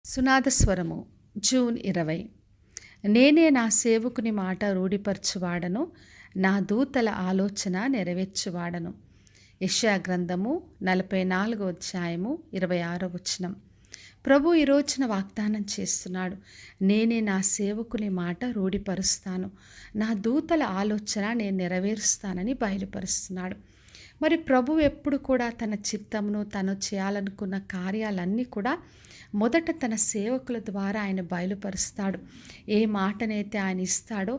సునాదస్వరము June 20. నేనే నా సేవకుని మాట రూఢిపరచువాడను, నా దూతల ఆలోచన నెరవేర్చువాడను. యెషయా గ్రంథము 44వ అధ్యాయము 26వ వచనం. ప్రభు ఈ రోజున వాగ్దానం చేస్తున్నాడు. నేనే నా సేవకుని మాట రూఢిపరుస్తాను, నా దూతల ఆలోచన నేను నెరవేరుస్తానని బయలుపరుస్తున్నాడు. మరి ప్రభు ఎప్పుడు కూడా తన చిత్తమును తను చేయాలనుకున్న కార్యాలన్నీ కూడా మొదట తన సేవకుల ద్వారా ఆయన బయలుపరుస్తాడు. ఏ మాటనైతే ఆయన ఇస్తాడో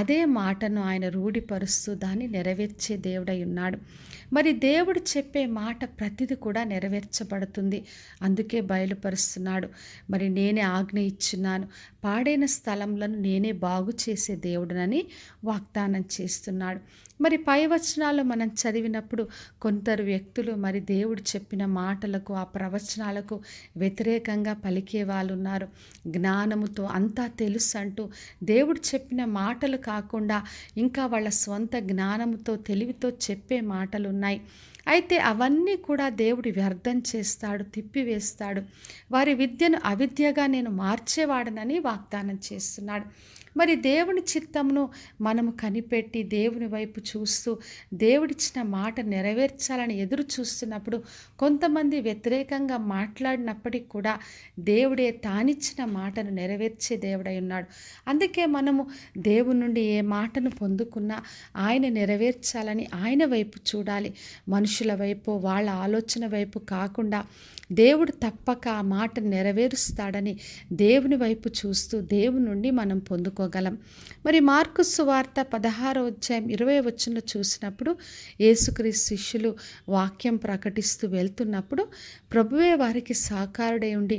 అదే మాటను ఆయన రూఢిపరుస్తూ దాన్ని నెరవేర్చే దేవుడై ఉన్నాడు. మరి దేవుడు చెప్పే మాట ప్రతిది కూడా నెరవేర్చబడుతుంది. అందుకే బయలుపరుస్తున్నాడు. మరి నేనే ఆజ్ఞ ఇచ్చున్నాను, పాడైన స్థలములను నేనే బాగు చేసే దేవుడనని వాగ్దానం చేస్తున్నాడు. మరి పై వచనాలు మనం చదివినప్పుడు కొందరు వ్యక్తులు మరి దేవుడు చెప్పిన మాటలకు ఆ ప్రవచనాలకు వ్యతిరేకంగా పలికే వాళ్ళు ఉన్నారు. జ్ఞానముతో అంతా తెలుసు అంటూ దేవుడు చెప్పిన మాటలు కాకుండా ఇంకా వాళ్ళ స్వంత జ్ఞానముతో తెలివితో చెప్పే మాటలు ఉన్నాయి. అయితే అవన్నీ కూడా దేవుడు వ్యర్థం చేస్తాడు, తిప్పివేస్తాడు. వారి విద్యను అవిద్యగా నేను మార్చేవాడనని వాగ్దానం చేస్తున్నాడు. మరి దేవుని చిత్తమును మనము కనిపెట్టి దేవుని వైపు చూస్తూ దేవుడిచ్చిన మాట నెరవేర్చాలని ఎదురు చూస్తున్నప్పుడు కొంతమంది వ్యతిరేకంగా మాట్లాడినప్పటికీ కూడా దేవుడే తానిచ్చిన మాటను నెరవేర్చే దేవుడై ఉన్నాడు. అందుకే మనము దేవుని నుండి ఏ మాటను పొందుకున్నా ఆయన నెరవేర్చాలని ఆయన వైపు చూడాలి. మనుషుల వైపు వాళ్ళ ఆలోచన వైపు కాకుండా దేవుడు తప్పక ఆ మాట నెరవేరుస్తాడని దేవుని వైపు చూస్తూ దేవుని నుండి మనం పొందుకోగలం. మరి మార్కు సువార్త 16వ అధ్యాయం 20వ వచనంలో చూసినప్పుడు యేసుక్రీస్తు శిష్యులు వాక్యం ప్రకటిస్తూ వెళ్తున్నప్పుడు ప్రభువే వారికి సహకారుడై ఉండి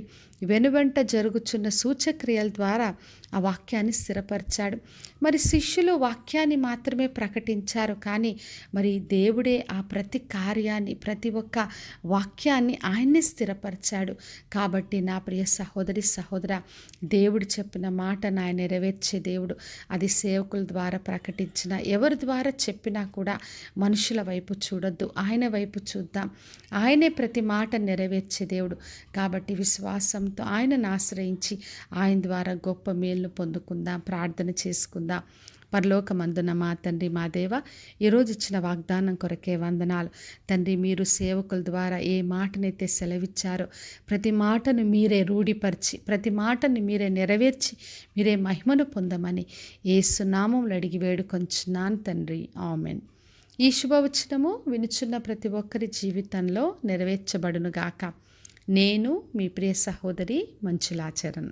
వెనువెంట జరుగుచున్న సూచక్రియల ద్వారా ఆ వాక్యాన్ని స్థిరపరిచాడు. మరి శిష్యులు వాక్యాన్ని మాత్రమే ప్రకటించారు, కానీ మరి దేవుడే ఆ ప్రతి కార్యాన్ని ప్రతి ఒక్క వాక్యాన్ని ఆయన్నే స్థిరపరిచాడు. కాబట్టి నా ప్రియ సహోదరి సహోదర, దేవుడు చెప్పిన మాటను ఆయన నెరవేర్చే దేవుడు. అది సేవకుల ద్వారా ప్రకటించిన ఎవరి ద్వారా చెప్పినా కూడా మనుషుల వైపు చూడొద్దు, ఆయన వైపు చూద్దాం. ఆయనే ప్రతి మాట నెరవేర్చే దేవుడు. కాబట్టి విశ్వాసంతో ఆయనను ఆశ్రయించి ఆయన ద్వారా గొప్ప మేలును పొందుకుందాం. ప్రార్థన చేసుకుందాం. పరలోకమందున మా తండ్రి, మా దేవ, ఈరోజు ఇచ్చిన వాగ్దానం కొరకే వందనాలు తండ్రి. మీరు సేవకుల ద్వారా ఏ మాటనైతే సెలవిచ్చారో ప్రతి మాటను మీరే రూఢిపరిచి ప్రతి మాటను మీరే నెరవేర్చి మీరే మహిమను పొందమని యేసు నామములో అడిగి వేడుకొంచున్నాను తండ్రి. ఆమెన్. ఈ శుభవచనము వినుచున్న ప్రతి ఒక్కరి జీవితంలో నెరవేర్చబడునుగాక. నేను మీ ప్రియ సహోదరి మంచులాచరణ్.